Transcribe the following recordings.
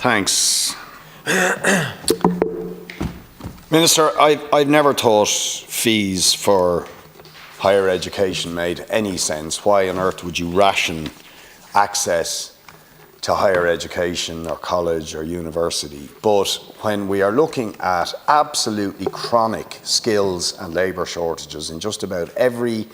Thanks. Minister, I've never thought fees for higher education made any sense. Why on earth would you ration access to higher education or college or university? But when we are looking at absolutely chronic skills and labour shortages in just about every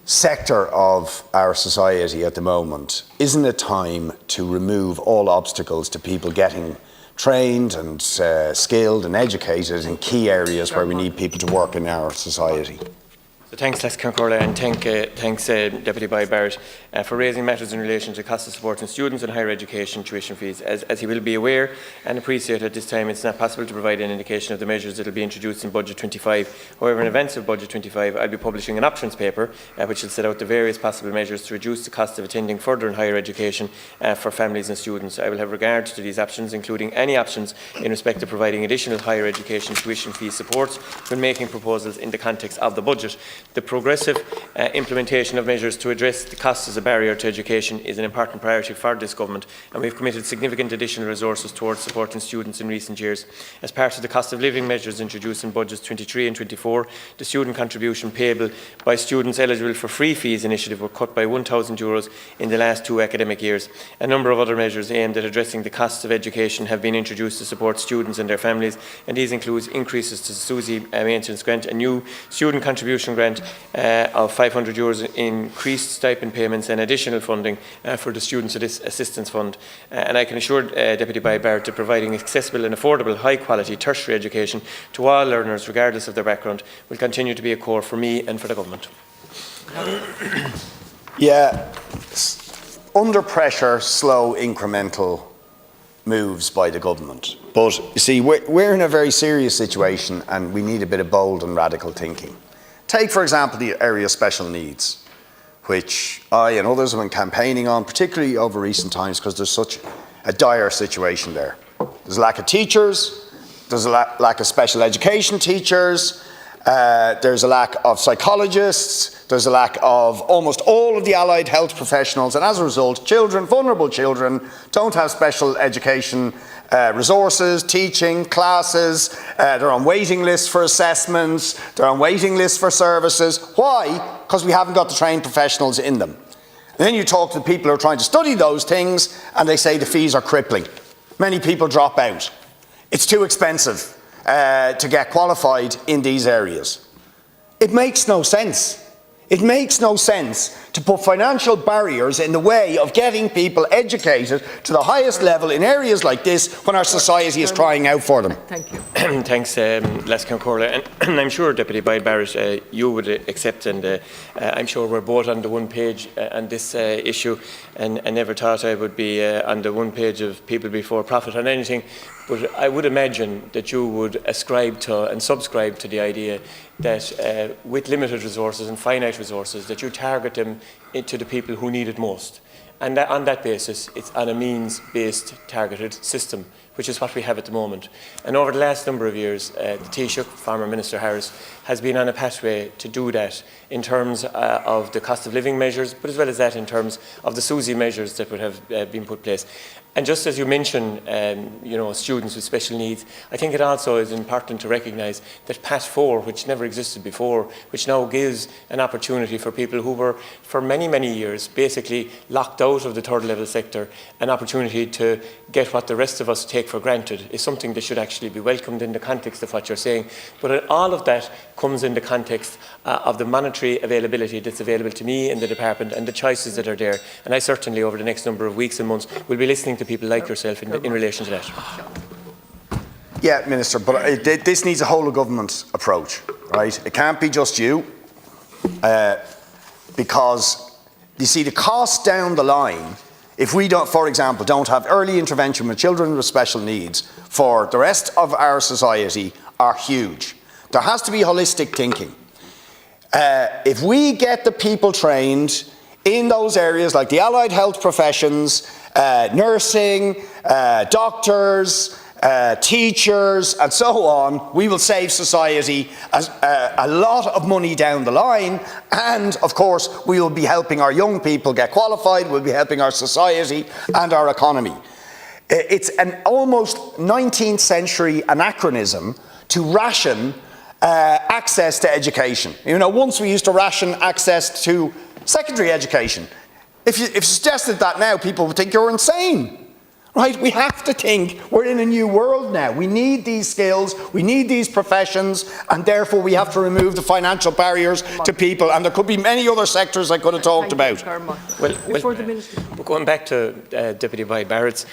sector of our society at the moment, isn't it time to remove all obstacles to people getting trained and skilled and educated in key areas where we need people to work in our society? So thanks, Les Concorla, and thanks Deputy Boyd Barrett for raising matters in relation to cost of supporting students and higher education tuition fees. As he will be aware and appreciate at this time, it's not possible to provide an indication of the measures that will be introduced in Budget 25. However, in advance of Budget 25, I'll be publishing an options paper which will set out the various possible measures to reduce the cost of attending further and higher education for families and students. I will have regard to these options, including any options in respect of providing additional higher education tuition fee support when making proposals in the context of the budget. The progressive implementation of measures to address the costs as a barrier to education is an important priority for this government, and we have committed significant additional resources towards supporting students in recent years. As part of the cost of living measures introduced in Budgets 23 and 24, the student contribution payable by students eligible for free fees initiative were cut by €1,000 in the last 2 academic years. A number of other measures aimed at addressing the costs of education have been introduced to support students and their families, and these include increases to the SUSI maintenance grant, a new student contribution grant of €500, increased stipend payments and additional funding for the Students Assistance Fund. And I can assure Deputy Boyd Barrett that providing accessible and affordable high quality tertiary education to all learners regardless of their background will continue to be a core for me and for the government. Yeah, under pressure, slow incremental moves by the government. But you see, we're in a very serious situation and we need a bit of bold and radical thinking. Take, for example, the area of special needs, which I and others have been campaigning on, particularly over recent times, because there's such a dire situation there. There's a lack of teachers, there's a lack of special education teachers, there's a lack of psychologists, there's a lack of almost all of the allied health professionals, and as a result, children, vulnerable children, don't have special education resources, teaching, classes, they're on waiting lists for assessments, they're on waiting lists for services. Why? Because we haven't got the trained professionals in them. And then you talk to the people who are trying to study those things and they say the fees are crippling. Many people drop out. It's too expensive to get qualified in these areas. It makes no sense. It makes no sense to put financial barriers in the way of getting people educated to the highest level in areas like this when our society is crying out for them. Thank you. Thanks, Les Concorla. And I'm sure, Deputy Boyd Barrett, you would accept, and I'm sure we're both on the one page on this issue, and I never thought I would be on the one page of People Before Profit on anything, but I would imagine that you would ascribe to and subscribe to the idea that with limited resources and finite resources, that you target them to the people who need it most. And on that basis, it's on a means-based targeted system, which is what we have at the moment. And over the last number of years, the Taoiseach, former Minister Harris, has been on a pathway to do that in terms of the cost of living measures, but as well as that in terms of the SUSI measures that would have been put in place. And just as you mentioned, students with special needs, I think it also is important to recognise that PAT 4, which never existed before, which now gives an opportunity for people who were, for many, many years, basically locked out of the third level sector, an opportunity to get what the rest of us take for granted, is something that should actually be welcomed in the context of what you're saying. But all of that comes in the context of the monetary availability that's available to me in the department and the choices that are there. And I certainly, over the next number of weeks and months, will be listening to people like yourself in relation to that. Yeah, Minister, but this needs a whole of government approach, right? It can't be just you, because you see the costs down the line, if we don't, for example, don't have early intervention with children with special needs for the rest of our society, are huge. There has to be holistic thinking. If we get the people trained in those areas like the allied health professions, nursing, doctors, teachers and so on, we will save society a lot of money down the line, and of course we will be helping our young people get qualified, we'll be helping our society and our economy. It's an almost 19th century anachronism to ration access to education. You know, once we used to ration access to secondary education. If you suggested that now, people would think you're insane. Right? We have to think we're in a new world now. We need these skills, we need these professions, and therefore we have to remove the financial barriers to people. And there could be many other sectors I could have talked about. Going back to Deputy Boyd Barrett's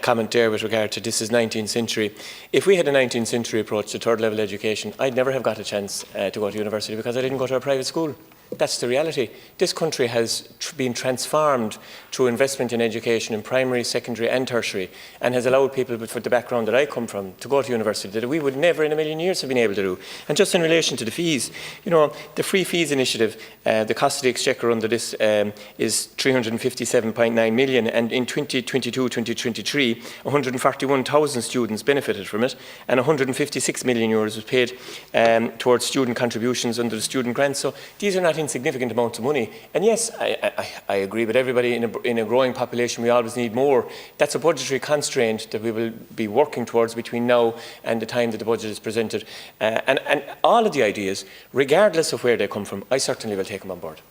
comment there with regard to this is 19th century. If we had a 19th century approach to third level education, I'd never have got a chance to go to university because I didn't go to a private school. That's the reality. This country has been transformed through investment in education in primary, secondary and tertiary, and has allowed people with the background that I come from to go to university that we would never in a million years have been able to do. And just in relation to the fees, you know, the free fees initiative, the cost of the exchequer under this is 357.9 million, and in 2022-2023, 141,000 students benefited from it, and 156 million euros was paid towards student contributions under the student grant. So these are not insignificant amounts of money. And yes, I agree with everybody, in a growing population we always need more. That's a budgetary constraint that we will be working towards between now and the time that the budget is presented. And all of the ideas, regardless of where they come from, I certainly will take them on board.